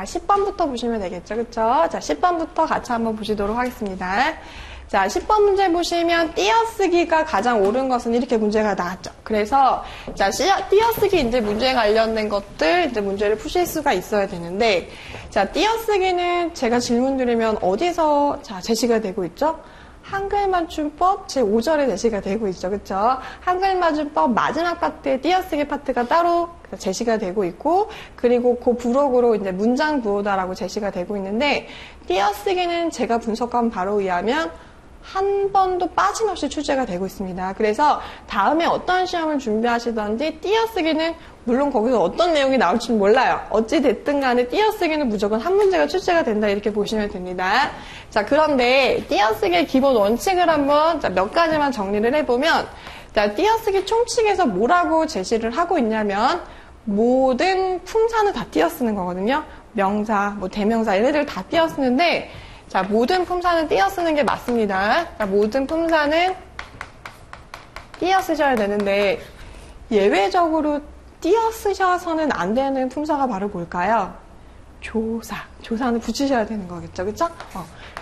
10번부터 보시면 되겠죠. 그쵸? 자, 10번부터 같이 한번 보시도록 하겠습니다. 자, 10번 문제 보시면 띄어쓰기가 가장 옳은 것은 이렇게 문제가 나왔죠. 그래서, 자, 띄어쓰기 이제 문제에 관련된 것들, 이제 문제를 푸실 수가 있어야 되는데, 자, 띄어쓰기는 제가 질문 드리면 어디서, 자, 제시가 되고 있죠? 한글맞춤법 제5절에 제시가 되고 있죠. 그쵸? 한글맞춤법 마지막 파트에 띄어쓰기 파트가 따로 제시가 되고 있고, 그리고 그 부록으로 이제 문장 부호다라고 제시가 되고 있는데, 띄어쓰기는 제가 분석한 바로 의하면 한 번도 빠짐없이 출제가 되고 있습니다. 그래서 다음에 어떤 시험을 준비하시던지 띄어쓰기는 물론 거기서 어떤 내용이 나올지는 몰라요. 어찌 됐든 간에 띄어쓰기는 무조건 한 문제가 출제가 된다 이렇게 보시면 됩니다. 자, 그런데 띄어쓰기의 기본 원칙을 한번 몇 가지만 정리를 해보면, 자, 띄어쓰기 총칙에서 뭐라고 제시를 하고 있냐면 모든 품사는 다 띄어쓰는 거거든요. 명사, 뭐 대명사 얘네들 다 띄어쓰는데, 자, 모든 품사는 띄어쓰는 게 맞습니다. 자, 모든 품사는 띄어쓰셔야 되는데 예외적으로 띄어쓰셔서는 안 되는 품사가 바로 뭘까요? 조사. 조사는 붙이셔야 되는 거겠죠. 그쵸?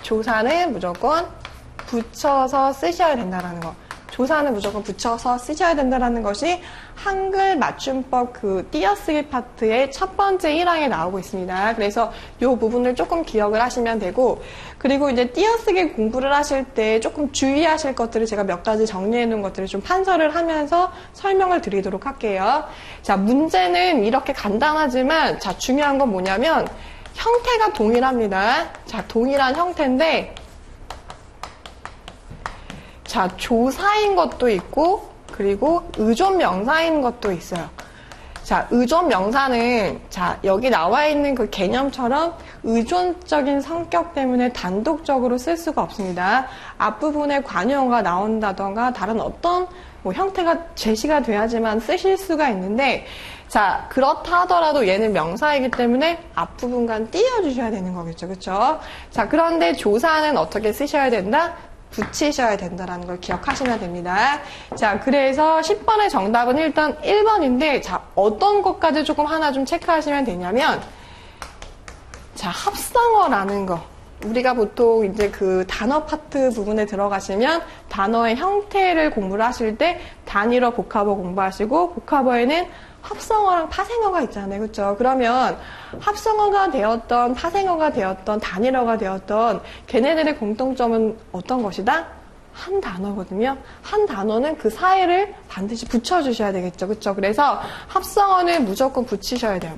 조사는 무조건 붙여서 쓰셔야 된다는 거. 조사는 무조건 붙여서 쓰셔야 된다는 것이 한글 맞춤법 그 띄어쓰기 파트의 첫 번째 1항에 나오고 있습니다. 그래서 이 부분을 조금 기억을 하시면 되고, 그리고 이제 띄어쓰기 공부를 하실 때 조금 주의하실 것들을 제가 몇 가지 정리해 놓은 것들을 좀 판서를 하면서 설명을 드리도록 할게요. 자, 문제는 이렇게 간단하지만, 자, 중요한 건 뭐냐면 형태가 동일합니다. 자, 동일한 형태인데, 자, 조사인 것도 있고, 그리고 의존 명사인 것도 있어요. 자, 의존 명사는, 자, 여기 나와 있는 그 개념처럼 의존적인 성격 때문에 단독적으로 쓸 수가 없습니다. 앞부분에 관용어가 나온다던가 다른 어떤 뭐 형태가 제시가 돼야지만 쓰실 수가 있는데, 자, 그렇다 하더라도 얘는 명사이기 때문에 앞부분간 띄워주셔야 되는 거겠죠. 그쵸? 자, 그런데 조사는 어떻게 쓰셔야 된다? 붙이셔야 된다는 걸 기억하시면 됩니다. 자, 그래서 10번의 정답은 일단 1번인데, 자, 어떤 것까지 조금 하나 좀 체크하시면 되냐면, 자, 합성어라는 거. 우리가 보통 이제 그 단어 파트 부분에 들어가시면 단어의 형태를 공부를 하실 때 단일어 복합어 공부하시고, 복합어에는 합성어랑 파생어가 있잖아요. 그렇죠? 그러면 합성어가 되었던 파생어가 되었던 단일어가 되었던 걔네들의 공통점은 어떤 것이다? 한 단어거든요. 한 단어는 그 사이를 반드시 붙여주셔야 되겠죠. 그렇죠? 그래서 합성어는 무조건 붙이셔야 돼요.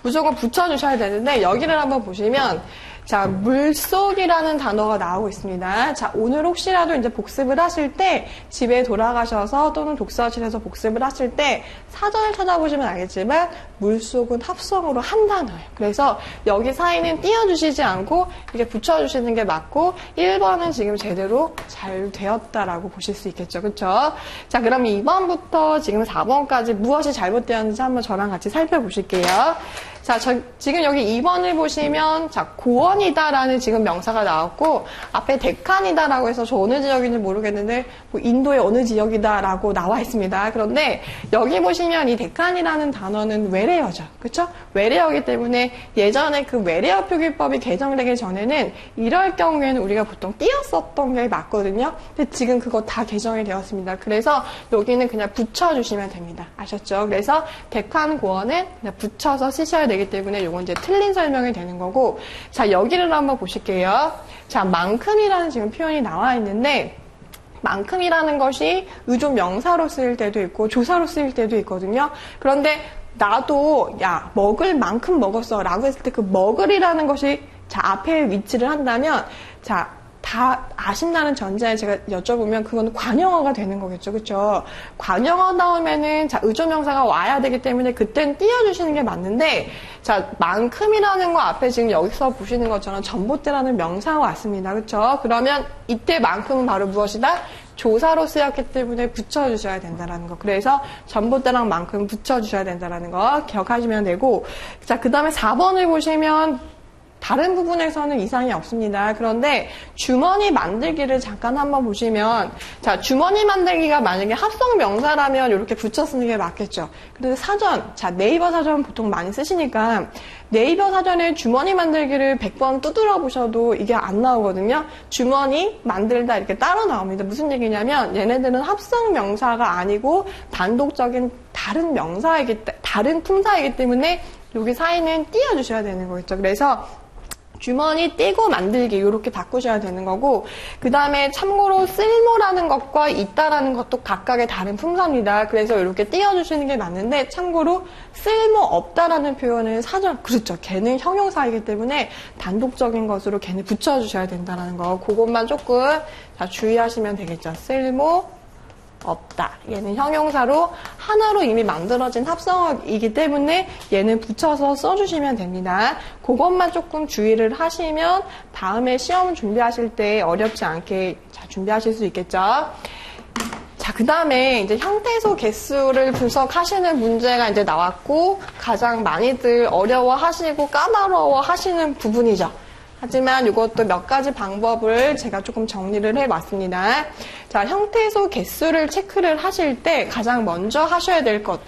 무조건 붙여주셔야 되는데, 여기를 한번 보시면, 자, 물속이라는 단어가 나오고 있습니다. 자, 오늘 혹시라도 이제 복습을 하실 때, 집에 돌아가셔서 또는 독서실에서 복습을 하실 때, 사전을 찾아보시면 알겠지만, 물속은 합성어로 한 단어예요. 그래서 여기 사이는 띄워주시지 않고, 이렇게 붙여주시는 게 맞고, 1번은 지금 제대로 잘 되었다라고 보실 수 있겠죠. 그쵸? 자, 그럼 2번부터 지금 4번까지 무엇이 잘못되었는지 한번 저랑 같이 살펴보실게요. 자, 지금 여기 2번을 보시면, 자, 고원이다라는 지금 명사가 나왔고, 앞에 데칸이다라고 해서 저 어느 지역인지 모르겠는데, 뭐 인도의 어느 지역이다라고 나와 있습니다. 그런데 여기 보시면 이 데칸이라는 단어는 외래어죠. 그쵸? 외래어이기 때문에 예전에 그 외래어 표기법이 개정되기 전에는 이럴 경우에는 우리가 보통 띄었었던 게 맞거든요. 근데 지금 그거 다 개정이 되었습니다. 그래서 여기는 그냥 붙여주시면 됩니다. 아셨죠? 그래서 데칸 고원은 그냥 붙여서 쓰셔야 되기 때문에 이건 이제 틀린 설명이 되는 거고, 자, 여기를 한번 보실게요. 자, 만큼이라는 지금 표현이 나와 있는데, 만큼이라는 것이 의존 명사로 쓰일 때도 있고 조사로 쓰일 때도 있거든요. 그런데 나도 야, 먹을 만큼 먹었어 라고 했을 때 그 먹을이라는 것이 자, 앞에 위치를 한다면, 자, 다 아신다는 전제에 제가 여쭤보면 그건 관용어가 되는 거겠죠. 그렇죠? 관용어 나오면은 자, 의존명사가 와야 되기 때문에 그땐 띄워주시는 게 맞는데, 자, 만큼이라는 거 앞에 지금 여기서 보시는 것처럼 전봇대라는 명사가 왔습니다. 그렇죠? 그러면 이때 만큼은 바로 무엇이다? 조사로 쓰였기 때문에 붙여주셔야 된다는 거. 그래서 전봇대랑 만큼 붙여주셔야 된다는 거 기억하시면 되고, 자, 그 다음에 4번을 보시면 다른 부분에서는 이상이 없습니다. 그런데 주머니 만들기를 잠깐 한번 보시면, 자, 주머니 만들기가 만약에 합성 명사라면 이렇게 붙여 쓰는 게 맞겠죠. 그런데 사전, 자, 네이버 사전 보통 많이 쓰시니까 네이버 사전에 주머니 만들기를 100번 두드려 보셔도 이게 안 나오거든요. 주머니 만들다 이렇게 따로 나옵니다. 무슨 얘기냐면 얘네들은 합성 명사가 아니고 단독적인 다른 다른 품사이기 때문에 여기 사이는 띄워주셔야 되는 거겠죠. 그래서 주머니 띄고 만들기 이렇게 바꾸셔야 되는 거고, 그 다음에 참고로 쓸모라는 것과 있다라는 것도 각각의 다른 품사입니다. 그래서 이렇게 띄워주시는 게 맞는데, 참고로 쓸모 없다라는 표현은 사전, 그렇죠. 걔는 형용사이기 때문에 단독적인 것으로 걔는 붙여주셔야 된다는 거, 그것만 조금 자, 주의하시면 되겠죠. 쓸모 없다. 얘는 형용사로 하나로 이미 만들어진 합성어이기 때문에 얘는 붙여서 써주시면 됩니다. 그것만 조금 주의를 하시면 다음에 시험 준비하실 때 어렵지 않게 잘 준비하실 수 있겠죠. 자, 그 다음에 이제 형태소 개수를 분석하시는 문제가 이제 나왔고, 가장 많이들 어려워하시고 까다로워하시는 부분이죠. 하지만 이것도 몇 가지 방법을 제가 조금 정리를 해봤습니다. 자, 형태소 개수를 체크를 하실 때 가장 먼저 하셔야 될 것.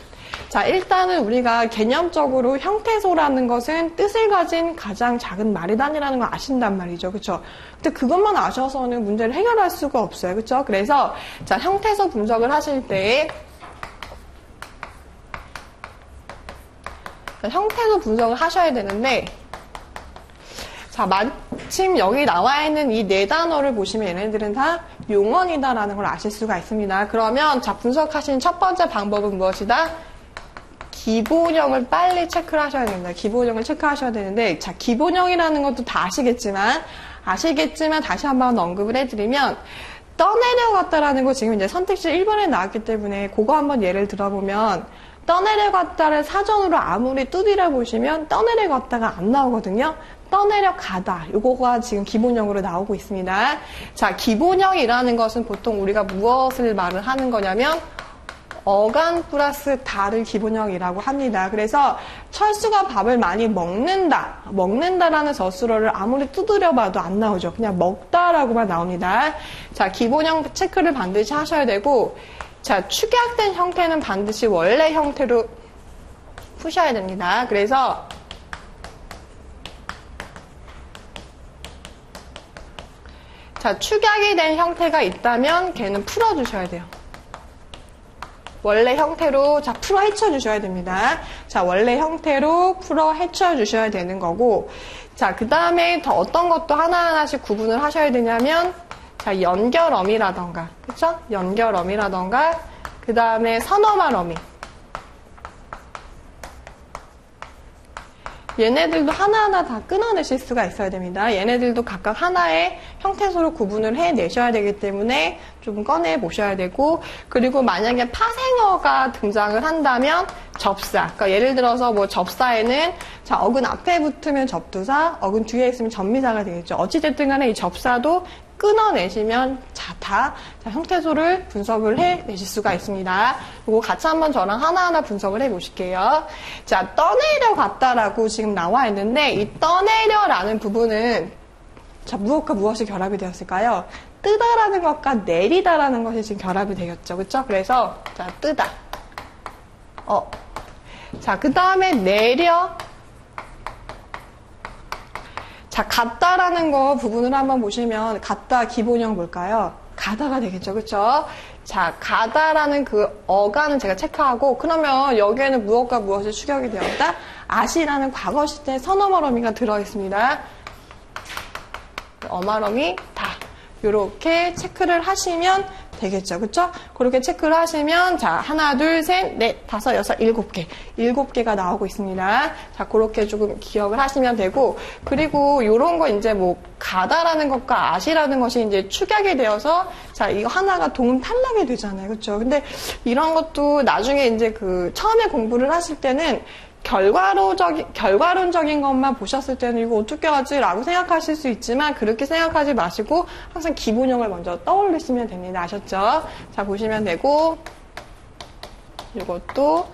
자, 일단은 우리가 개념적으로 형태소라는 것은 뜻을 가진 가장 작은 말의 단위라는 걸 아신단 말이죠. 그쵸? 근데 그것만 아셔서는 문제를 해결할 수가 없어요. 그쵸? 그래서, 자, 형태소 분석을 하실 때, 자, 형태소 분석을 하셔야 되는데, 자, 마침 여기 나와 있는 이 네 단어를 보시면 얘네들은 다 용언이다라는 걸 아실 수가 있습니다. 그러면 자, 분석하신 첫 번째 방법은 무엇이다? 기본형을 빨리 체크를 하셔야 됩니다. 기본형을 체크하셔야 되는데, 자, 기본형이라는 것도 다 아시겠지만 다시 한번 언급을 해드리면, 떠내려갔다라는 거 지금 이제 선택지 1번에 나왔기 때문에 그거 한번 예를 들어보면, 떠내려갔다를 사전으로 아무리 두드려 보시면 떠내려갔다가 안 나오거든요. 떠내려가다. 요거가 지금 기본형으로 나오고 있습니다. 자, 기본형이라는 것은 보통 우리가 무엇을 말을 하는 거냐면 어간 플러스 다를 기본형이라고 합니다. 그래서 철수가 밥을 많이 먹는다라는 젖술어를 아무리 두드려 봐도 안 나오죠. 그냥 먹다라고만 나옵니다. 자, 기본형 체크를 반드시 하셔야 되고, 자, 축약된 형태는 반드시 원래 형태로 푸셔야 됩니다. 그래서 자, 축약이 된 형태가 있다면 걔는 풀어주셔야 돼요. 원래 형태로 자, 풀어 헤쳐주셔야 됩니다. 자, 원래 형태로 풀어 헤쳐주셔야 되는 거고, 자, 그 다음에 더 어떤 것도 하나하나씩 구분을 하셔야 되냐면, 자, 연결어미라던가, 그쵸? 연결어미라던가, 그 다음에 선어말 어미. 얘네들도 하나하나 다 끊어내실 수가 있어야 됩니다. 얘네들도 각각 하나의 형태소로 구분을 해내셔야 되기 때문에 좀 꺼내보셔야 되고, 그리고 만약에 파생어가 등장을 한다면 접사. 그러니까 예를 들어서 뭐 접사에는 자, 어근 앞에 붙으면 접두사, 어근 뒤에 있으면 전미사가 되겠죠. 어찌됐든 간에 이 접사도 끊어내시면 자, 형태소를 분석을 해내실 수가 있습니다. 이거 같이 한번 저랑 하나하나 분석을 해보실게요. 자, 떠내려갔다라고 지금 나와 있는데, 이 떠내려라는 부분은 자, 무엇과 무엇이 결합이 되었을까요? 뜨다라는 것과 내리다라는 것이 지금 결합이 되겠죠. 그쵸? 그래서 자, 뜨다. 자, 그 다음에 내려. 자, 갔다라는 거 부분을 한번 보시면, 갔다 기본형 뭘까요? 가다가 되겠죠. 그쵸? 자, 가다라는 그 어간은 제가 체크하고, 그러면 여기에는 무엇과 무엇이 추격이 되었다? 아시라는 과거 시제 선어말 어미가 들어있습니다. 어말어미 다. 요렇게 체크를 하시면 되겠죠. 그쵸? 그렇게 체크를 하시면, 자, 하나, 둘, 셋, 넷, 다섯, 여섯, 일곱 개. 7개가 나오고 있습니다. 자, 그렇게 조금 기억을 하시면 되고, 그리고 요런 거 이제 뭐, 가다라는 것과 아시라는 것이 이제 축약이 되어서, 자, 이거 하나가 동탈락이 되잖아요. 그쵸? 근데 이런 것도 나중에 이제 그, 처음에 공부를 하실 때는, 결과론적인 것만 보셨을 때는 이거 어떻게 하지? 라고 생각하실 수 있지만 그렇게 생각하지 마시고 항상 기본형을 먼저 떠올리시면 됩니다. 아셨죠? 자, 보시면 되고 이것도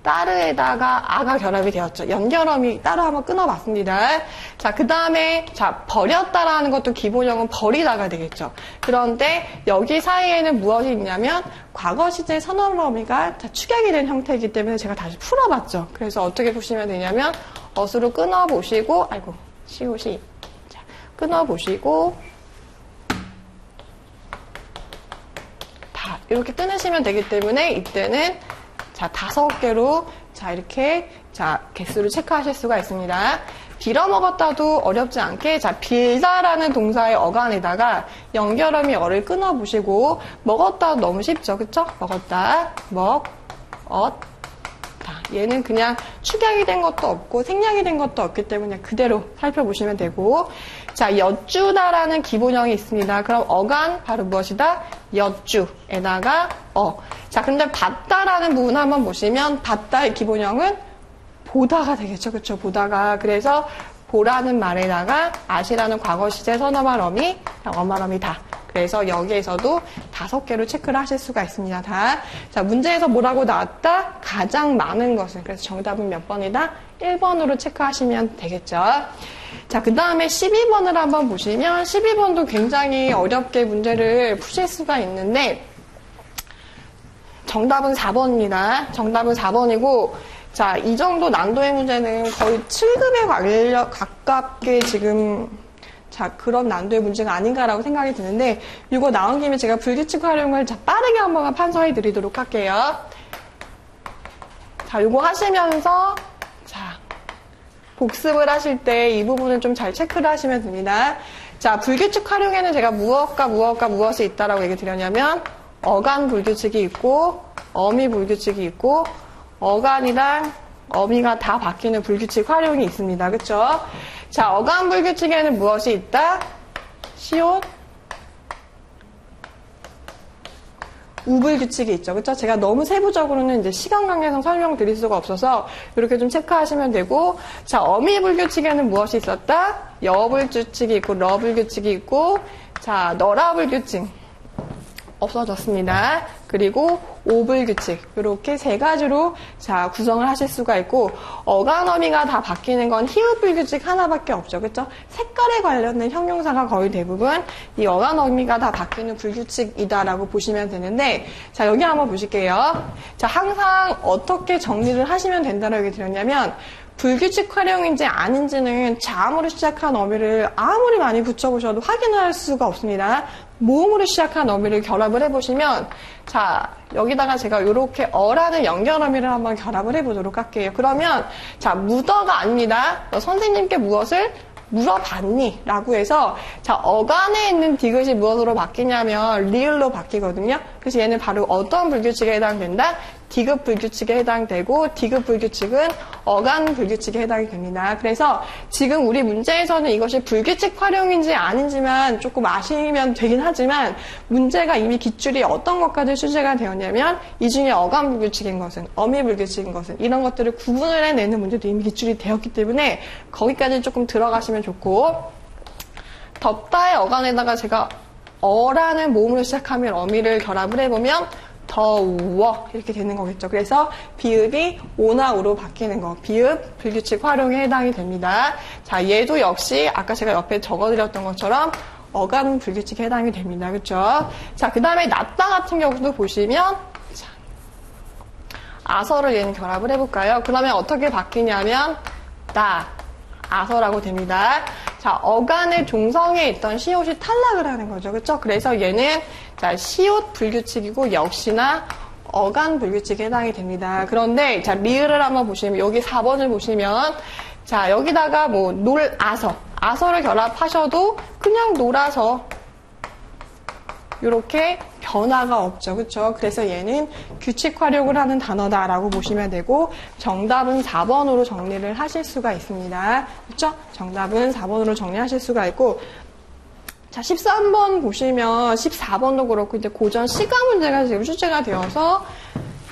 따르에다가 아가 결합이 되었죠. 연결음이 따로 한번 끊어봤습니다. 자, 그 다음에, 자, 버렸다라는 것도 기본형은 버리다가 되겠죠. 그런데 여기 사이에는 무엇이 있냐면, 과거 시제 선언어미가 축약이 된 형태이기 때문에 제가 다시 풀어봤죠. 그래서 어떻게 보시면 되냐면, 어수로 끊어보시고, 아이고, 시옷이. 자, 끊어보시고, 다, 이렇게 끊으시면 되기 때문에, 이때는 자, 5개로, 자, 이렇게, 자, 개수를 체크하실 수가 있습니다. 빌어먹었다도 어렵지 않게, 자, 빌다라는 동사의 어간에다가 연결음이 어를 끊어보시고, 먹었다 너무 쉽죠, 그쵸? 먹었다, 얘는 그냥 축약이 된 것도 없고, 생략이 된 것도 없기 때문에 그대로 살펴보시면 되고, 자, 엿주다라는 기본형이 있습니다. 그럼 어간, 바로 무엇이다? 엿주에다가 자, 근데 봤다라는 부분 한번 보시면, 봤다의 기본형은 보다가 되겠죠. 그쵸? 보다가. 그래서, 보라는 말에다가, 아시라는 과거 시제 선어말 어미, 어말 어미다. 그래서 여기에서도 5개로 체크를 하실 수가 있습니다. 다. 자, 문제에서 뭐라고 나왔다? 가장 많은 것은. 그래서 정답은 몇 번이다? 1번으로 체크하시면 되겠죠. 자, 그 다음에 12번을 한번 보시면, 12번도 굉장히 어렵게 문제를 푸실 수가 있는데, 정답은 4번입니다. 정답은 4번이고, 자, 이 정도 난도의 문제는 거의 7급에 가깝게 지금, 자, 그런 난도의 문제가 아닌가라고 생각이 드는데, 이거 나온 김에 제가 불규칙 활용을 자, 빠르게 한번 판서해 드리도록 할게요. 자, 이거 하시면서, 자, 복습을 하실 때 이 부분을 좀 잘 체크를 하시면 됩니다. 자, 불규칙 활용에는 제가 무엇이 있다라고 얘기 드렸냐면, 어간 불규칙이 있고, 어미 불규칙이 있고, 어간이랑 어미가 다 바뀌는 불규칙 활용이 있습니다. 그쵸? 자, 어간 불규칙에는 무엇이 있다? 시옷, 우불규칙이 있죠. 그쵸? 제가 너무 세부적으로는 이제 시간 관계상 설명드릴 수가 없어서 이렇게 좀 체크하시면 되고, 자, 어미 불규칙에는 무엇이 있었다? 여불규칙이 있고, 러불규칙이 있고, 자, 너라불규칙. 없어졌습니다. 그리고 오불규칙 이렇게 3가지로 자 구성을 하실 수가 있고 어간 어미가 다 바뀌는 건 히읗불규칙 하나밖에 없죠. 그렇죠? 색깔에 관련된 형용사가 거의 대부분 이 어간 어미가 다 바뀌는 불규칙이다라고 보시면 되는데 자 여기 한번 보실게요. 자 항상 어떻게 정리를 하시면 된다라고 얘기 드렸냐면 불규칙 활용인지 아닌지는 자음으로 시작한 어미를 아무리 많이 붙여보셔도 확인할 수가 없습니다. 모음으로 시작한 어미를 결합을 해보시면 자 여기다가 제가 이렇게 어라는 연결 어미를 한번 결합을 해보도록 할게요. 그러면 자 묻어가 아닙니다. 너 선생님께 무엇을 물어봤니? 라고 해서 자 어간에 있는 디귿이 무엇으로 바뀌냐면 리을로 바뀌거든요. 그래서 얘는 바로 어떤 불규칙에 해당된다? 디귿 불규칙에 해당되고 디귿 불규칙은 어간 불규칙에 해당이 됩니다. 그래서 지금 우리 문제에서는 이것이 불규칙 활용인지 아닌지만 조금 아시면 되긴 하지만 문제가 이미 기출이 어떤 것까지 출제가 되었냐면 이 중에 어간 불규칙인 것은 어미 불규칙인 것은 이런 것들을 구분을 해내는 문제도 이미 기출이 되었기 때문에 거기까지 조금 들어가시면 좋고 덥다의 어간에다가 제가 어라는 모음으로 시작하면 어미를 결합을 해보면 더워 이렇게 되는 거겠죠. 그래서 비읍이 오나 우로 바뀌는 거 비읍 불규칙 활용에 해당이 됩니다. 자 얘도 역시 아까 제가 옆에 적어드렸던 것처럼 어간 불규칙에 해당이 됩니다. 그렇죠? 자 그 다음에 낫다 같은 경우도 보시면 자, 아서를 얘는 결합을 해볼까요? 그러면 어떻게 바뀌냐면 나 아서라고 됩니다. 자, 어간의 종성에 있던 시옷이 탈락을 하는 거죠. 그렇죠? 그래서 얘는 자, 시옷 불규칙이고 역시나 어간 불규칙에 해당이 됩니다. 그런데 자, 리을을 한번 보시면 여기 4번을 보시면 자, 여기다가 뭐 놀아서 아서를 결합하셔도 그냥 놀아서 이렇게 변화가 없죠. 그렇죠? 그래서 얘는 규칙 활용을 하는 단어다라고 보시면 되고 정답은 4번으로 정리를 하실 수가 있습니다. 그렇죠? 정답은 4번으로 정리하실 수가 있고 자, 13번 보시면 14번도 그렇고 이제 고전 시가 문제가 지금 출제가 되어서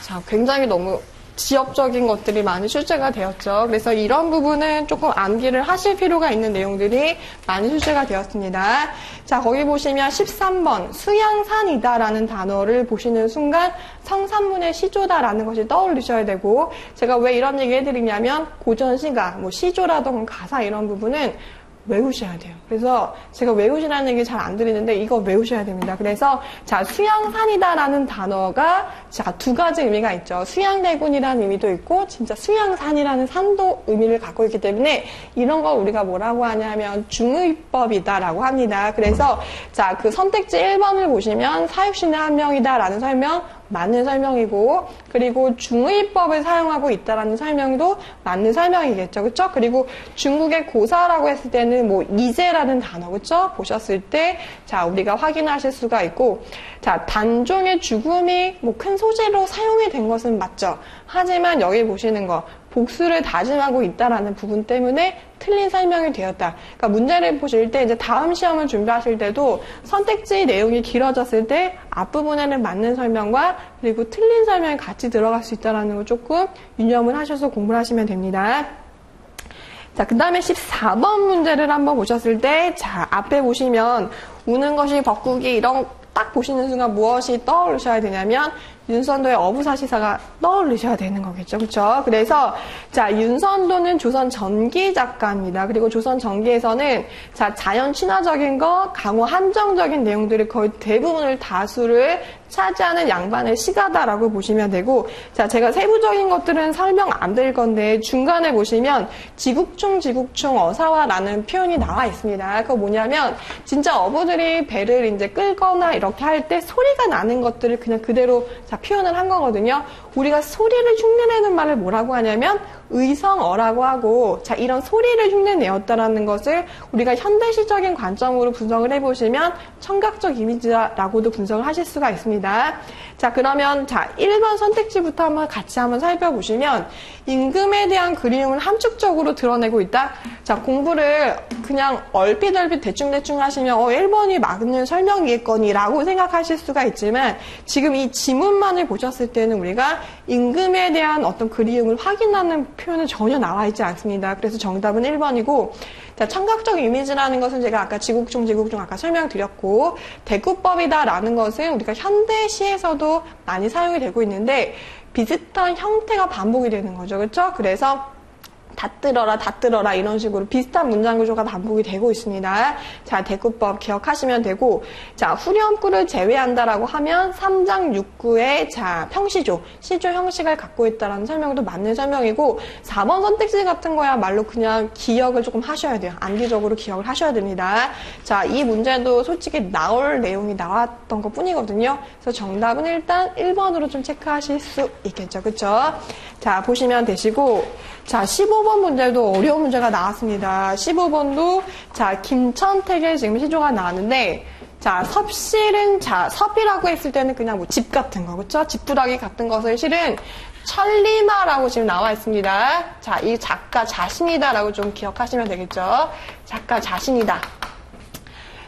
자, 굉장히 너무 지역적인 것들이 많이 출제가 되었죠. 그래서 이런 부분은 조금 암기를 하실 필요가 있는 내용들이 많이 출제가 되었습니다. 자, 거기 보시면 13번 수양산이다라는 단어를 보시는 순간 성산문의 시조다라는 것이 떠올리셔야 되고, 제가 왜 이런 얘기 해드리냐면 고전시가, 뭐 시조라던가 가사 이런 부분은 외우셔야 돼요. 그래서 제가 외우시라는 얘기 잘 안 드리는데 이거 외우셔야 됩니다. 그래서 자, 수양산이다라는 단어가 자, 두 가지 의미가 있죠. 수양대군이라는 의미도 있고 진짜 수양산이라는 산도 의미를 갖고 있기 때문에 이런 거 우리가 뭐라고 하냐면 중의법이다라고 합니다. 그래서 자, 그 선택지 1번을 보시면 사육신의 한 명이다라는 설명 맞는 설명이고, 그리고 중의법을 사용하고 있다라는 설명도 맞는 설명이겠죠. 그쵸? 그리고 중국의 고사라고 했을 때는 뭐 이제라는 단어, 그쵸? 보셨을 때, 자, 우리가 확인하실 수가 있고, 자, 단종의 죽음이 뭐 큰 소재로 사용이 된 것은 맞죠. 하지만 여기 보시는 거, 복수를 다짐하고 있다라는 부분 때문에 틀린 설명이 되었다. 그러니까 문제를 보실 때 이제 다음 시험을 준비하실 때도 선택지 내용이 길어졌을 때 앞부분에는 맞는 설명과 그리고 틀린 설명이 같이 들어갈 수 있다는 걸 조금 유념을 하셔서 공부를 하시면 됩니다. 자, 그 다음에 14번 문제를 한번 보셨을 때, 자, 앞에 보시면 우는 것이 벚국이 이런 딱 보시는 순간 무엇이 떠오르셔야 되냐면 윤선도의 어부사시사가 떠올리셔야 되는 거겠죠. 그렇죠? 그래서 자, 윤선도는 조선 전기 작가입니다. 그리고 조선 전기에서는 자, 자연 친화적인 거, 강호 한정적인 내용들이 거의 대부분을 다수를 차지하는 양반의 시가다라고 보시면 되고, 자, 제가 세부적인 것들은 설명 안 드릴 건데 중간에 보시면 지국충 어사와라는 표현이 나와 있습니다. 그거 뭐냐면 진짜 어부들이 배를 이제 끌거나 이렇게 할 때 소리가 나는 것들을 그냥 그대로 자, 표현을 한 거거든요. 우리가 소리를 흉내내는 말을 뭐라고 하냐면 의성어라고 하고, 자, 이런 소리를 흉내내었다라는 것을 우리가 현대시적인 관점으로 분석을 해보시면 청각적 이미지라고도 분석을 하실 수가 있습니다. 자, 그러면 자, 1번 선택지부터 한번 같이 한번 살펴보시면 임금에 대한 그리움을 함축적으로 드러내고 있다. 자, 공부를 그냥 얼핏 대충 하시면 1번이 맞는 설명이겠거니라고 생각하실 수가 있지만 지금 이 지문만을 보셨을 때는 우리가 임금에 대한 어떤 그리움을 확인하는 표현은 전혀 나와 있지 않습니다. 그래서 정답은 1번이고, 자, 청각적 이미지라는 것은 제가 아까 지국중 아까 설명드렸고, 대구법이다라는 것은 우리가 현대시에서도 많이 사용이 되고 있는데 비슷한 형태가 반복이 되는 거죠. 그렇죠? 그래서 닫들어라 이런 식으로 비슷한 문장 구조가 반복이 되고 있습니다. 자, 대구법 기억하시면 되고, 자, 후렴구를 제외한다라고 하면 3장 6구의 자, 평시조, 시조 형식을 갖고 있다라는 설명도 맞는 설명이고, 4번 선택지 같은 거야말로 그냥 기억을 조금 하셔야 돼요. 암기적으로 기억을 하셔야 됩니다. 자, 이 문제도 솔직히 나올 내용이 나왔던 것 뿐이거든요. 그래서 정답은 일단 1번으로 좀 체크하실 수 있겠죠. 그쵸? 자, 보시면 되시고, 자, 15번 문제도 어려운 문제가 나왔습니다. 15번도 자, 김천택의 지금 시조가 나왔는데, 자, 섭실은 자, 섭이라고 했을 때는 그냥 뭐 집 같은 거, 그쵸? 지푸라기 같은 것을 실은 천리마라고 지금 나와 있습니다. 자, 이 작가 자신이다라고 좀 기억하시면 되겠죠? 작가 자신이다.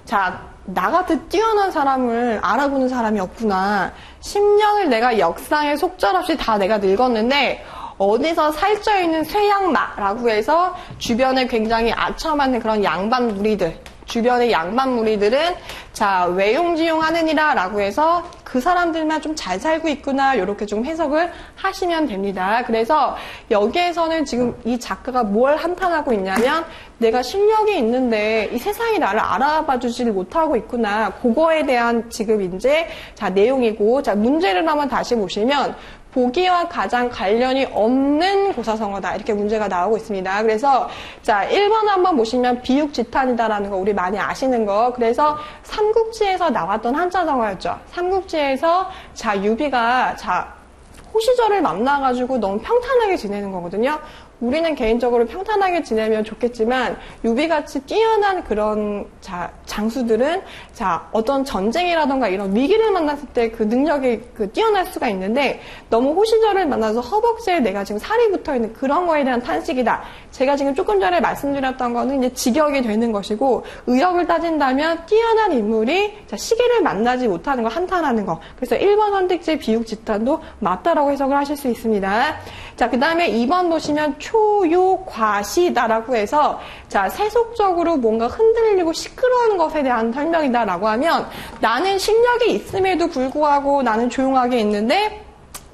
자, 나 같은 뛰어난 사람을 알아보는 사람이 없구나. 10년을 내가 역사에 속절없이 다 내가 늙었는데 어디서 살쪄있는 쇠양마라고 해서 주변에 굉장히 아첨하는 그런 양반 무리들, 주변의 양반 무리들은 자, 외용지용하느니라 라고 해서 그 사람들만 좀 잘 살고 있구나, 이렇게 좀 해석을 하시면 됩니다. 그래서 여기에서는 지금 이 작가가 뭘 한탄하고 있냐면 내가 실력이 있는데 이 세상이 나를 알아봐 주지를 못하고 있구나, 그거에 대한 지금 이제 자, 내용이고, 자, 문제를 한번 다시 보시면 보기와 가장 관련이 없는 고사성어다, 이렇게 문제가 나오고 있습니다. 그래서 자, 1번 한번 보시면 비육지탄이다라는 거 우리 많이 아시는 거. 그래서 삼국지에서 나왔던 한자성어였죠. 삼국지에서 자, 유비가 자, 호시절을 만나가지고 너무 평탄하게 지내는 거거든요. 우리는 개인적으로 평탄하게 지내면 좋겠지만 유비같이 뛰어난 그런 자, 장수들은 자, 어떤 전쟁이라던가 이런 위기를 만났을 때 그 능력이 뛰어날 수가 있는데 너무 호시절을 만나서 허벅지에 내가 지금 살이 붙어있는 그런 거에 대한 탄식이다. 제가 지금 조금 전에 말씀드렸던 거는 이제 직역이 되는 것이고, 의역을 따진다면 뛰어난 인물이 자, 시기를 만나지 못하는 거, 한탄하는 거. 그래서 1번 선택지 비육지탄도 맞다라고 나라라고 해석을 하실 수 있습니다. 자, 그 다음에 2번 보시면 초요과시다라고 해서 자, 세속적으로 뭔가 흔들리고 시끄러운 것에 대한 설명이다라고 하면 나는 실력이 있음에도 불구하고 나는 조용하게 있는데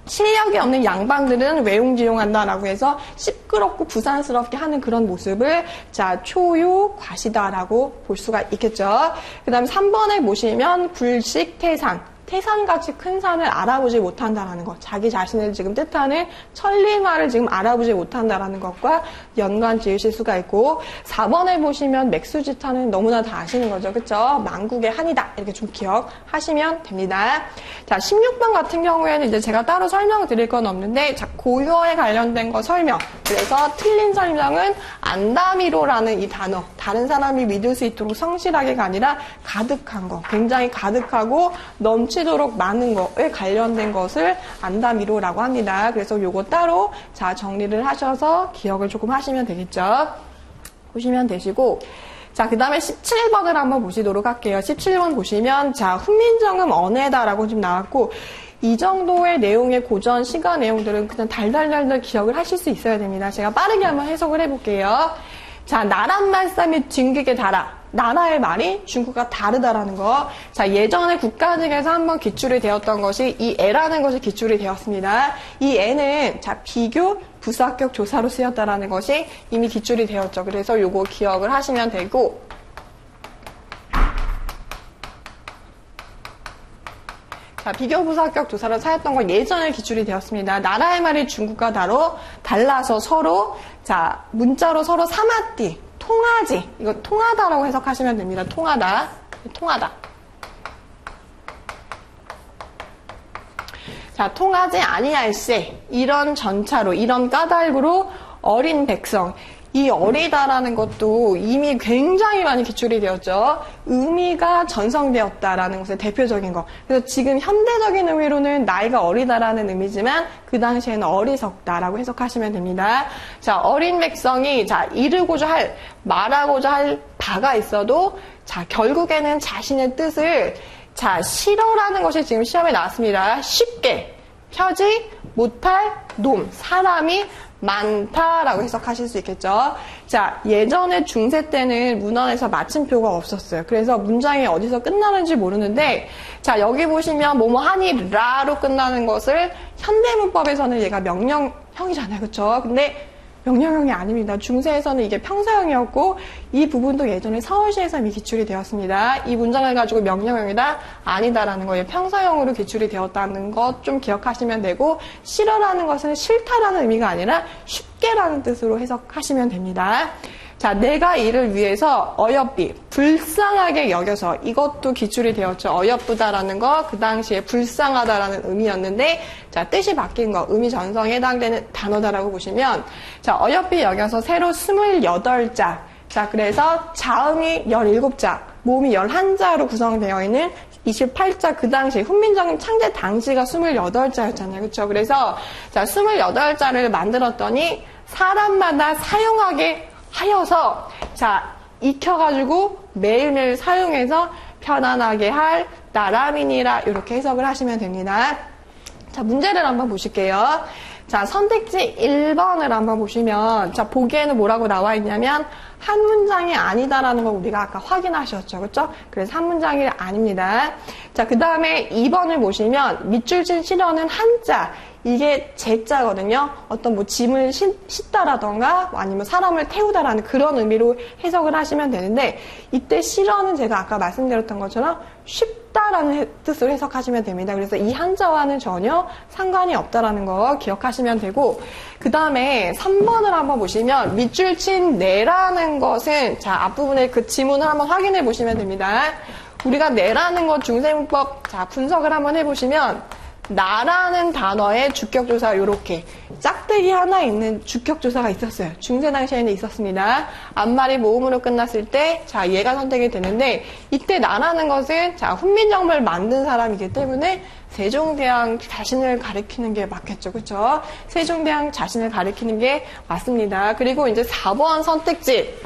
실력이 없는 양반들은 외용지용한다라고 해서 시끄럽고 부산스럽게 하는 그런 모습을 자, 초요과시다라고 볼 수가 있겠죠. 그 다음에 3번에 보시면 불식태산. 태산같이 큰 산을 알아보지 못한다라는 것. 자기 자신을 지금 뜻하는 천리마를 지금 알아보지 못한다라는 것과 연관 지으실 수가 있고 4번에 보시면 맥수지타는 너무나 다 아시는 거죠. 그쵸? 만국의 한이다. 이렇게 좀 기억하시면 됩니다. 자, 16번 같은 경우에는 이제 제가 따로 설명드릴 건 없는데 자, 고효에 관련된 거 설명. 그래서 틀린 설명은 안다미로라는 이 단어. 다른 사람이 믿을 수 있도록 성실하게가 아니라 가득한 거. 굉장히 가득하고 넘치도록 많은 거에 관련된 것을 안다미로라고 합니다. 그래서 요거 따로 자 정리를 하셔서 기억을 조금 하시면 되겠죠. 보시면 되시고 자, 그 다음에 17번을 한번 보시도록 할게요. 17번 보시면 자, 훈민정음 언해다라고 지금 나왔고 이 정도의 내용의 고전 시가 내용들은 그냥 달달달달 기억을 하실 수 있어야 됩니다. 제가 빠르게 한번 해석을 해볼게요. 자, 나란 말싸 및 진국의 다라. 나라의 말이 중국과 다르다라는 거. 자, 예전에 국가직에서 한번 기출이 되었던 것이 이 애라는 것이 기출이 되었습니다. 이 애는 자, 비교 부사격 조사로 쓰였다라는 것이 이미 기출이 되었죠. 그래서 요거 기억을 하시면 되고 자, 비교부사격 조사로 사였던 건 예전에 기출이 되었습니다. 나라의 말이 중국과 달라서 서로, 자, 문자로 서로 사마띠, 통하지. 이거 통하다라고 해석하시면 됩니다. 통하다. 자, 통하지 아니할세. 이런 전차로, 이런 까닭으로 어린 백성. 이 어리다라는 것도 이미 굉장히 많이 기출이 되었죠. 의미가 전성되었다라는 것의 대표적인 거. 그래서 지금 현대적인 의미로는 나이가 어리다라는 의미지만 그 당시에는 어리석다라고 해석하시면 됩니다. 자, 어린 백성이 자, 이르고자 할, 말하고자 할 바가 있어도 자, 결국에는 자신의 뜻을 자, 싫어라는 것이 지금 시험에 나왔습니다. 쉽게 펴지 못할 놈, 사람이 많다라고 해석하실 수 있겠죠. 자, 예전에 중세 때는 문헌에서 마침표가 없었어요. 그래서 문장이 어디서 끝나는지 모르는데 자, 여기 보시면 뭐뭐 하니 라로 끝나는 것을 현대문법에서는 얘가 명령형이잖아요. 그렇죠? 근데 명령형이 아닙니다. 중세에서는 이게 평서형이었고 이 부분도 예전에 서울시에서 이미 기출이 되었습니다. 이 문장을 가지고 명령형이다? 아니다라는 거예요. 평서형으로 기출이 되었다는 것 좀 기억하시면 되고 싫어라는 것은 싫다라는 의미가 아니라 쉽게라는 뜻으로 해석하시면 됩니다. 자, 내가 이를 위해서 어여삐, 불쌍하게 여겨서 이것도 기출이 되었죠. 어여쁘다라는 거, 그 당시에 불쌍하다라는 의미였는데 자, 뜻이 바뀐 거, 의미 전성에 해당되는 단어다라고 보시면 자, 어여삐 여겨서 새로 28자. 자, 그래서 자음이 17자, 모음이 11자로 구성되어 있는 28자 그 당시 훈민정음 창제 당시가 28자였잖아요. 그렇죠? 그래서 자, 28자를 만들었더니 사람마다 사용하게 하여서 자, 익혀가지고 매일매일 사용해서 편안하게 할 나라민이라 이렇게 해석을 하시면 됩니다. 자, 문제를 한번 보실게요. 자, 선택지 1번을 한번 보시면 자, 보기에는 뭐라고 나와 있냐면 한 문장이 아니다라는 거 우리가 아까 확인하셨죠. 그렇죠? 그래서 한 문장이 아닙니다. 자, 그 다음에 2번을 보시면 밑줄 친 실어는 한자. 이게 제자거든요. 어떤 뭐 짐을 싣다라던가 아니면 사람을 태우다라는 그런 의미로 해석을 하시면 되는데 이때 실어는 제가 아까 말씀드렸던 것처럼 쉽다라는 뜻으로 해석하시면 됩니다. 그래서 이 한자와는 전혀 상관이 없다라는 거 기억하시면 되고 그 다음에 3번을 한번 보시면 밑줄 친 내라는 것은 자, 앞부분에 그 지문을 한번 확인해 보시면 됩니다. 우리가 내라는 것 중세문법 자, 분석을 한번 해보시면 나라는 단어의 주격조사 요렇게 짝대기 하나 있는 주격조사가 있었어요. 중세 당시에는 있었습니다. 앞말이 모음으로 끝났을 때 자, 얘가 선택이 되는데 이때 나라는 것은 자, 훈민정음을 만든 사람이기 때문에 세종대왕 자신을 가리키는 게 맞겠죠. 그렇죠? 세종대왕 자신을 가리키는 게 맞습니다. 그리고 이제 4번 선택지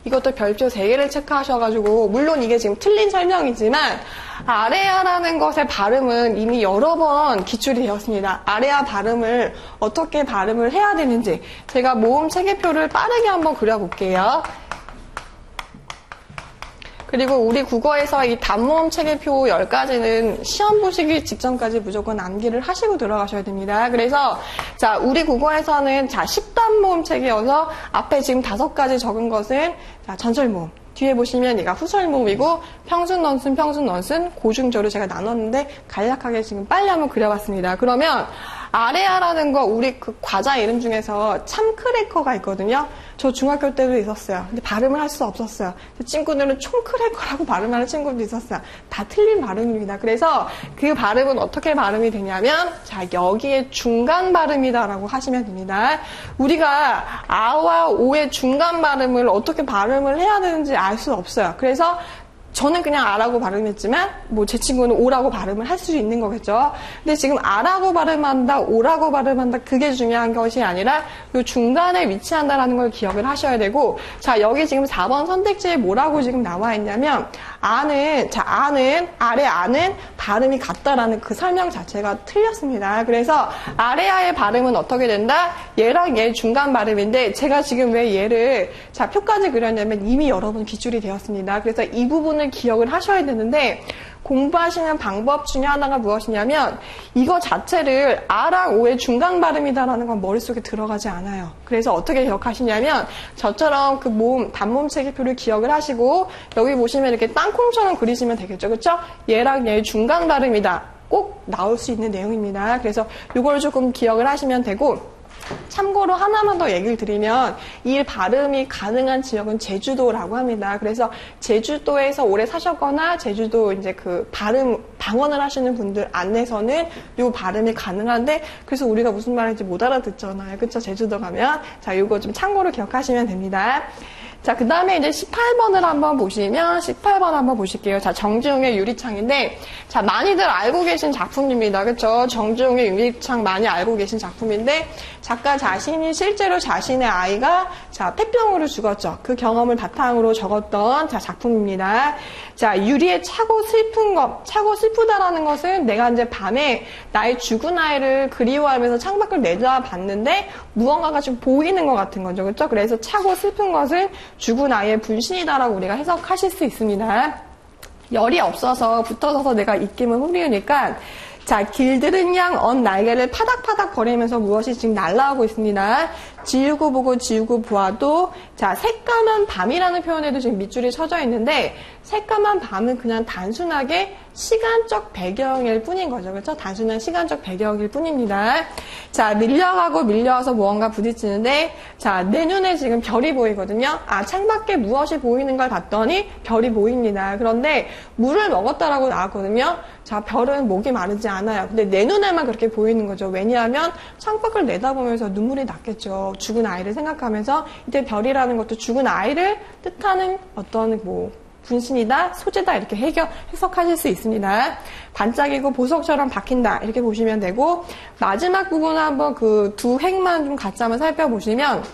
이것도 별표 3개를 체크하셔가지고, 물론 이게 지금 틀린 설명이지만, 아레아라는 것의 발음은 이미 여러 번 기출이 되었습니다. 아레아 발음을 어떻게 발음을 해야 되는지, 제가 모음 체계표를 빠르게 한번 그려볼게요. 그리고 우리 국어에서 이 단모음 체계표 10가지는 시험 보시기 직전까지 무조건 암기를 하시고 들어가셔야 됩니다. 그래서 자, 우리 국어에서는 자, 10단모음 체계여서 앞에 지금 5가지 적은 것은 자, 전설모음. 뒤에 보시면 얘가 후설모음이고 평순 넌슨 고중저로 제가 나눴는데 간략하게 지금 빨리 한번 그려봤습니다. 그러면 아레아라는 거 우리 그 과자 이름 중에서 참크래커가 있거든요. 저 중학교 때도 있었어요. 근데 발음을 할 수 없었어요. 친구들은 총크래커라고 발음하는 친구도 있었어요. 다 틀린 발음입니다. 그래서 그 발음은 어떻게 발음이 되냐면 자, 여기에 중간 발음이다라고 하시면 됩니다. 우리가 아와 오의 중간 발음을 어떻게 발음을 해야 되는지 알 수 없어요. 그래서 저는 그냥 아라고 발음했지만 뭐 제 친구는 오라고 발음을 할 수 있는 거겠죠. 근데 지금 아라고 발음한다, 오라고 발음한다 그게 중요한 것이 아니라 이 중간에 위치한다라는 걸 기억을 하셔야 되고 자 여기 지금 4번 선택지에 뭐라고 지금 나와 있냐면 아는 아래 아는 발음이 같다라는 그 설명 자체가 틀렸습니다. 그래서 아레아의 발음은 어떻게 된다? 얘랑 얘 중간 발음인데 제가 지금 왜 얘를 자 표까지 그렸냐면 이미 여러분 기출이 되었습니다. 그래서 이 부분을 기억을 하셔야 되는데 공부하시는 방법 중에 하나가 무엇이냐면 이거 자체를 아랑 오의 중간 발음이다라는 건 머릿속에 들어가지 않아요. 그래서 어떻게 기억하시냐면 저처럼 그 단모음 체계표를 기억을 하시고 여기 보시면 이렇게 땅콩처럼 그리시면 되겠죠. 그렇죠? 얘랑 얘의 중간 발음이다. 꼭 나올 수 있는 내용입니다. 그래서 이걸 조금 기억을 하시면 되고 참고로 하나만 더 얘기를 드리면 이 발음이 가능한 지역은 제주도라고 합니다. 그래서 제주도에서 오래 사셨거나 제주도 이제 그 방언을 하시는 분들 안에서는 이 발음이 가능한데 그래서 우리가 무슨 말인지 못 알아듣잖아요. 그쵸? 제주도 가면 자 이거 좀 참고로 기억하시면 됩니다. 자, 그 다음에 이제 18번을 한번 보시면, 18번 한번 보실게요. 자, 정지용의 유리창인데, 자, 많이들 알고 계신 작품입니다. 그쵸? 정지용의 유리창 많이 알고 계신 작품인데, 작가 자신이 실제로 자신의 아이가, 자, 폐병으로 죽었죠. 그 경험을 바탕으로 적었던, 자, 작품입니다. 자, 유리에 차고 슬프다라는 것은 내가 이제 밤에 나의 죽은 아이를 그리워하면서 창밖을 내다봤는데, 무언가가 좀 보이는 것 같은 거죠. 그쵸? 그래서 차고 슬픈 것은 죽은 아이의 분신이다라고 우리가 해석하실 수 있습니다. 열이 없어서 붙어서서 내가 입김을 후리우니까 자 길들은 양 언 날개를 파닥파닥 거리면서 무엇이 지금 날아오고 있습니다. 지우고 보고 지우고 보아도 자 새까만 밤이라는 표현에도 지금 밑줄이 쳐져 있는데 새까만 밤은 그냥 단순하게 시간적 배경일 뿐인 거죠. 그렇죠? 단순한 시간적 배경일 뿐입니다. 자, 밀려와서 무언가 부딪히는데 자, 내 눈에 지금 별이 보이거든요. 아, 창밖에 무엇이 보이는 걸 봤더니 별이 보입니다. 그런데 물을 먹었다라고 나왔거든요. 자, 별은 목이 마르지 않아요. 근데 내 눈에만 그렇게 보이는 거죠. 왜냐하면 창밖을 내다보면서 눈물이 났겠죠. 죽은 아이를 생각하면서 이때 별이라는 것도 죽은 아이를 뜻하는 어떤 분신이다, 소재다 이렇게 해석하실 수 있습니다. 반짝이고 보석처럼 박힌다 이렇게 보시면 되고 마지막 부분은 한번 그 두 행만 좀 같이 한번 살펴보시면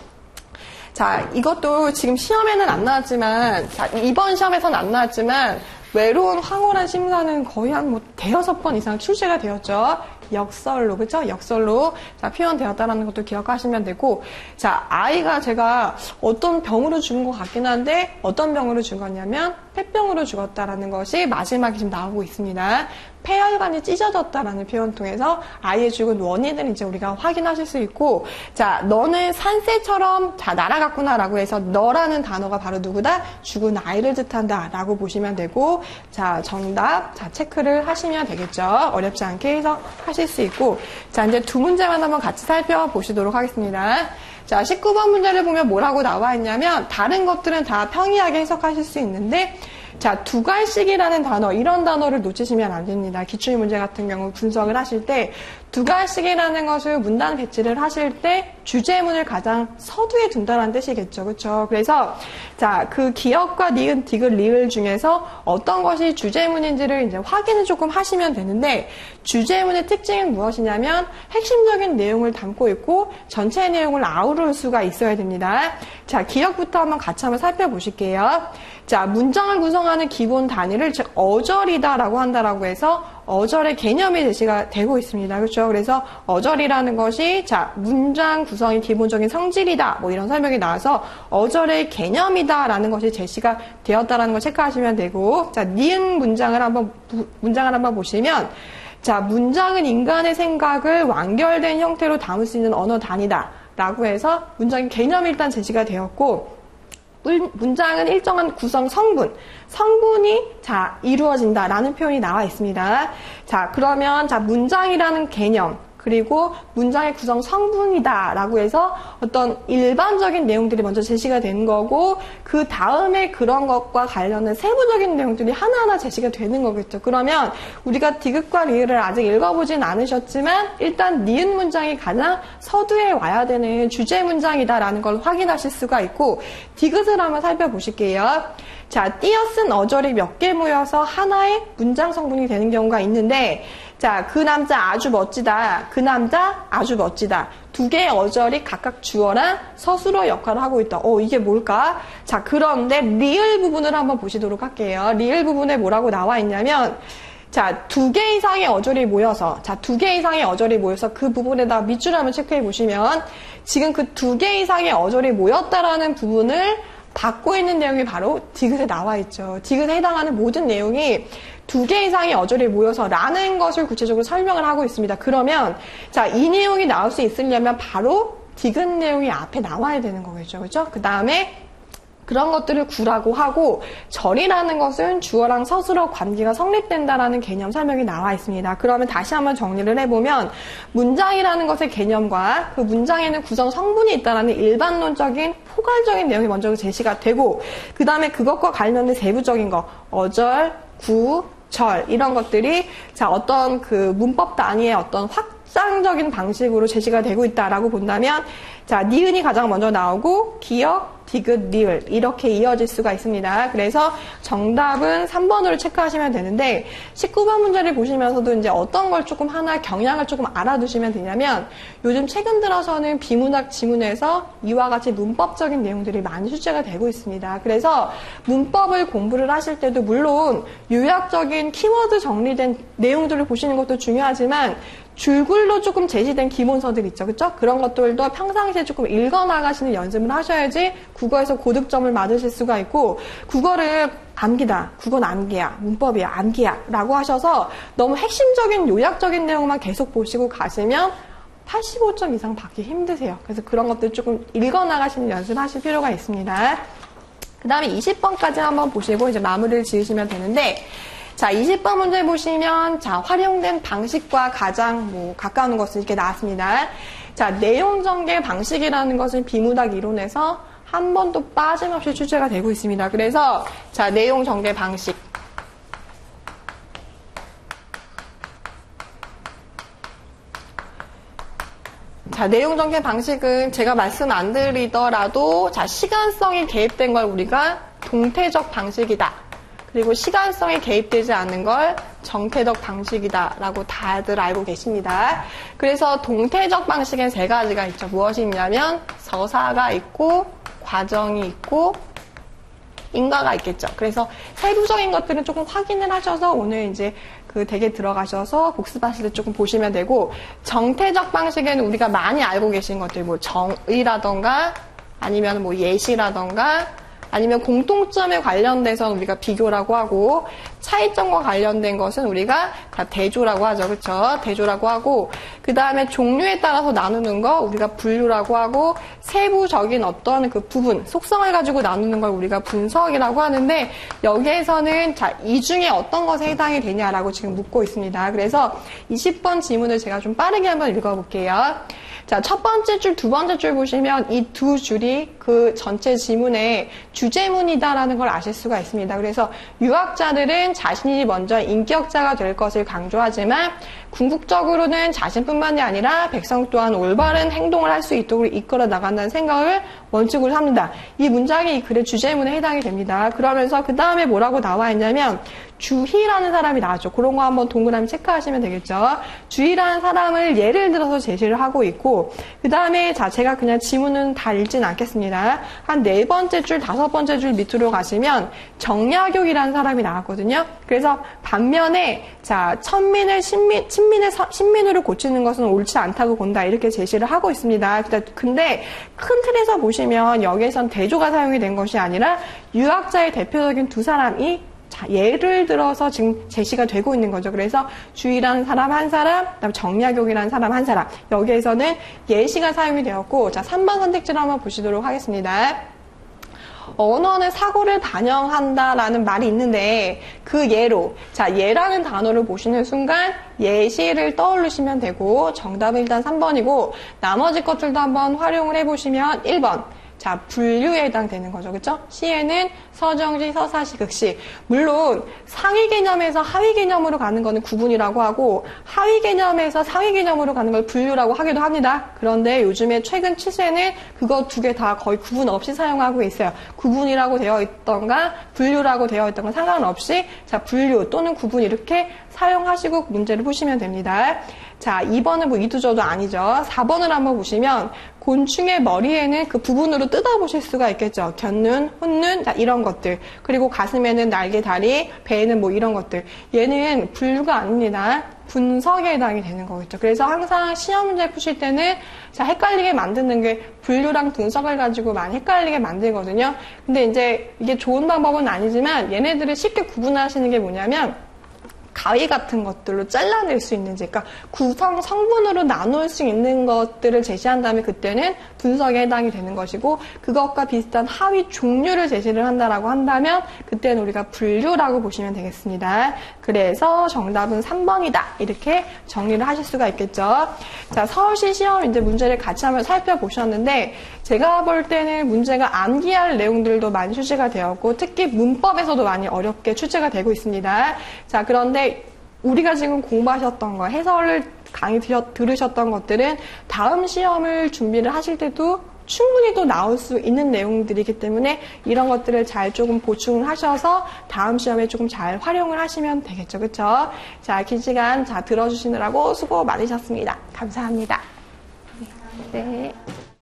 자 이것도 지금 시험에는 안 나왔지만 자 이번 시험에서는 안 나왔지만 외로운 황홀한 심사는 거의 한 대여섯 번 이상 출제가 되었죠. 역설로, 그쵸? 역설로, 자, 표현되었다라는 것도 기억하시면 되고, 자, 아이가 제가 어떤 병으로 죽은 것 같긴 한데, 어떤 병으로 죽었냐면, 폐병으로 죽었다라는 것이 마지막에 지금 나오고 있습니다. 폐혈관이 찢어졌다라는 표현 통해서 아이의 죽은 원인을 이제 우리가 확인하실 수 있고, 자, 너는 산새처럼 자, 날아갔구나라고 해서 너라는 단어가 바로 누구다? 죽은 아이를 뜻한다 라고 보시면 되고, 자, 정답, 자, 체크를 하시면 되겠죠. 어렵지 않게 해석하실 수 있고, 자, 이제 두 문제만 한번 같이 살펴보시도록 하겠습니다. 자, 19번 문제를 보면 뭐라고 나와 있냐면, 다른 것들은 다 평이하게 해석하실 수 있는데, 자, 두갈씩이라는 단어, 이런 단어를 놓치시면 안 됩니다. 기출문제 같은 경우 분석을 하실 때 두괄식이라는 것을 문단 배치를 하실 때 주제문을 가장 서두에 둔다는 뜻이겠죠. 그렇죠? 그래서 자, 그 기역과 니은, 디귿, 리을 중에서 어떤 것이 주제문인지를 이제 확인을 조금 하시면 되는데 주제문의 특징은 무엇이냐면 핵심적인 내용을 담고 있고 전체 내용을 아우를 수가 있어야 됩니다. 자, 기역부터 한번 같이 한번 살펴보실게요. 자, 문장을 구성하는 기본 단위를 즉 어절이다라고 한다라고 해서 어절의 개념이 제시가 되고 있습니다. 그렇죠? 그래서 어절이라는 것이 자, 문장 구성이 기본적인 성질이다. 뭐 이런 설명이 나와서 어절의 개념이다라는 것이 제시가 되었다라는 걸 체크하시면 되고 자, 니은 문장을 한번 보시면 자, 문장은 인간의 생각을 완결된 형태로 담을 수 있는 언어 단위다. 라고 해서 문장의 개념이 일단 제시가 되었고 문장은 일정한 구성 성분이 자 이루어진다라는 표현이 나와 있습니다. 자 그러면 자 문장이라는 개념 그리고 문장의 구성 성분이다라고 해서 어떤 일반적인 내용들이 먼저 제시가 되는 거고 그 다음에 그런 것과 관련된 세부적인 내용들이 하나하나 제시가 되는 거겠죠. 그러면 우리가 디귿과 리을을 아직 읽어보진 않으셨지만 일단 니은 문장이 가장 서두에 와야 되는 주제 문장이다라는 걸 확인하실 수가 있고 디귿을 한번 살펴보실게요. 자, 띄어쓴 어절이 몇 개 모여서 하나의 문장 성분이 되는 경우가 있는데 자, 그 남자 아주 멋지다. 그 남자 아주 멋지다. 두 개의 어절이 각각 주어랑 서술어 역할을 하고 있다. 이게 뭘까? 자, 그런데 리을 부분을 한번 보시도록 할게요. 리을 부분에 뭐라고 나와 있냐면 자, 두 개 이상의 어절이 모여서 그 부분에다 밑줄 한번 체크해 보시면 지금 그 두 개 이상의 어절이 모였다라는 부분을 받고 있는 내용이 바로 디귿에 나와 있죠. 디귿에 해당하는 모든 내용이 두 개 이상의 어절이 모여서 라는 것을 구체적으로 설명을 하고 있습니다. 그러면 자, 이 내용이 나올 수 있으려면 바로 디귿 내용이 앞에 나와야 되는 거겠죠. 그렇죠? 그 다음에 그런 것들을 구라고 하고 절이라는 것은 주어랑 서술어 관계가 성립된다라는 개념 설명이 나와 있습니다. 그러면 다시 한번 정리를 해보면 문장이라는 것의 개념과 그 문장에는 구성 성분이 있다라는 일반론적인 포괄적인 내용이 먼저 제시가 되고 그 다음에 그것과 관련된 세부적인 거 어절, 구, 절 이런 것들이 자 어떤 그 문법 단위의 어떤 확장적인 방식으로 제시가 되고 있다라고 본다면 자 니은이 가장 먼저 나오고 기역, 디귿, 리을 이렇게 이어질 수가 있습니다. 그래서 정답은 3번으로 체크하시면 되는데 19번 문제를 보시면서도 이제 어떤 걸 조금 하나 경향을 조금 알아두시면 되냐면 요즘 최근 들어서는 비문학 지문에서 이와 같이 문법적인 내용들이 많이 출제가 되고 있습니다. 그래서 문법을 공부를 하실 때도 물론 요약적인 키워드 정리된 내용들을 보시는 것도 중요하지만 줄글로 조금 제시된 기본서들 있죠. 그렇죠? 그런 것들도 평상시에 조금 읽어나가시는 연습을 하셔야지 국어에서 고득점을 맞으실 수가 있고 국어를 암기다. 국어는 암기야. 문법이야. 암기야. 라고 하셔서 너무 핵심적인 요약적인 내용만 계속 보시고 가시면 85점 이상 받기 힘드세요. 그래서 그런 것들 조금 읽어나가시는 연습을 하실 필요가 있습니다. 그 다음에 20번까지 한번 보시고 이제 마무리를 지으시면 되는데 자, 20번 문제 보시면, 자, 활용된 방식과 가장 가까운 것은 이렇게 나왔습니다. 자, 내용 전개 방식이라는 것은 비문학 이론에서 한 번도 빠짐없이 출제가 되고 있습니다. 그래서, 자, 내용 전개 방식. 자, 내용 전개 방식은 제가 말씀 안 드리더라도, 자, 시간성이 개입된 걸 우리가 동태적 방식이다. 그리고 시간성이 개입되지 않는 걸 정태적 방식이다라고 다들 알고 계십니다. 그래서 동태적 방식엔 세 가지가 있죠. 무엇이 있냐면 서사가 있고 과정이 있고 인과가 있겠죠. 그래서 세부적인 것들은 조금 확인을 하셔서 오늘 이제 그 댁에 들어가셔서 복습하실 때 조금 보시면 되고 정태적 방식에는 우리가 많이 알고 계신 것들 뭐 정의라던가 아니면 뭐 예시라던가 아니면 공통점에 관련돼서 우리가 비교라고 하고 차이점과 관련된 것은 우리가 다 대조라고 하죠. 그렇죠? 대조라고 하고 그 다음에 종류에 따라서 나누는 거 우리가 분류라고 하고 세부적인 어떤 그 부분, 속성을 가지고 나누는 걸 우리가 분석이라고 하는데 여기에서는 자, 이 중에 어떤 것에 해당이 되냐라고 지금 묻고 있습니다. 그래서 20번 지문을 제가 좀 빠르게 한번 읽어볼게요. 자, 첫 번째 줄, 두 번째 줄 보시면 이 두 줄이 그 전체 지문의 주제문이다라는 걸 아실 수가 있습니다. 그래서 유학자들은 자신이 먼저 인격자가 될 것을 강조하지만 궁극적으로는 자신뿐만이 아니라 백성 또한 올바른 행동을 할 수 있도록 이끌어 나간다는 생각을 원칙으로 합니다. 이 문장이 이 글의 주제문에 해당이 됩니다. 그러면서 그 다음에 뭐라고 나와 있냐면 주희라는 사람이 나왔죠. 그런 거 한번 동그라미 체크하시면 되겠죠. 주희라는 사람을 예를 들어서 제시를 하고 있고 그 다음에 자 제가 그냥 지문은 다 읽진 않겠습니다. 한 4번째 줄, 5번째 줄 밑으로 가시면 정약용이라는 사람이 나왔거든요. 그래서 반면에 자 천민을 신민으로 고치는 것은 옳지 않다고 본다 이렇게 제시를 하고 있습니다. 근데 큰 틀에서 보시면 여기에선 대조가 사용이 된 것이 아니라 유학자의 대표적인 두 사람이 자, 예를 들어서 지금 제시가 되고 있는 거죠. 그래서 주희라는 사람 한 사람, 그다음에 정약용이라는 사람 한 사람. 여기에서는 예시가 사용이 되었고, 자, 3번 선택지를 한번 보시도록 하겠습니다. 언어는 사고를 반영한다라는 말이 있는데 그 예로 자 예라는 단어를 보시는 순간 예시를 떠올리시면 되고 정답은 일단 3번이고 나머지 것들도 한번 활용을 해보시면 1번 자, 분류에 해당되는 거죠. 그쵸? 시에는 서정시, 서사시, 극시. 물론 상위 개념에서 하위 개념으로 가는 거는 구분이라고 하고 하위 개념에서 상위 개념으로 가는 걸 분류라고 하기도 합니다. 그런데 요즘에 최근 추세는 그거 두 개 다 거의 구분 없이 사용하고 있어요. 구분이라고 되어 있던가 분류라고 되어 있던가 상관없이 자, 분류 또는 구분 이렇게 사용하시고 문제를 푸시면 됩니다. 자, 2번은 뭐 이두저도 아니죠. 4번을 한번 보시면 곤충의 머리에는 그 부분으로 뜯어보실 수가 있겠죠. 곁눈, 혼눈, 자, 이런 것들. 그리고 가슴에는 날개, 다리, 배에는 뭐 이런 것들. 얘는 분류가 아닙니다. 분석에 해당이 되는 거겠죠. 그래서 항상 시험 문제 푸실 때는 자, 헷갈리게 만드는 게 분류랑 분석을 가지고 많이 헷갈리게 만들거든요. 근데 이제 이게 좋은 방법은 아니지만 얘네들을 쉽게 구분하시는 게 뭐냐면 가위 같은 것들로 잘라낼 수 있는지, 그러니까 구성 성분으로 나눌 수 있는 것들을 제시한 다음에 그때는 분석에 해당이 되는 것이고 그것과 비슷한 하위 종류를 제시를 한다라고 한다면 그때는 우리가 분류라고 보시면 되겠습니다. 그래서 정답은 3번이다 이렇게 정리를 하실 수가 있겠죠. 자, 서울시 시험 이제 문제를 같이 한번 살펴보셨는데 제가 볼 때는 문제가 암기할 내용들도 많이 출제가 되었고 특히 문법에서도 많이 어렵게 출제가 되고 있습니다. 자, 그런데 우리가 지금 공부하셨던 거, 해설을 강의 들으셨던 것들은 다음 시험을 준비를 하실 때도 충분히 또 나올 수 있는 내용들이기 때문에 이런 것들을 잘 조금 보충을 하셔서 다음 시험에 조금 잘 활용을 하시면 되겠죠. 그쵸? 자, 긴 시간 자 들어주시느라고 수고 많으셨습니다. 감사합니다. 네.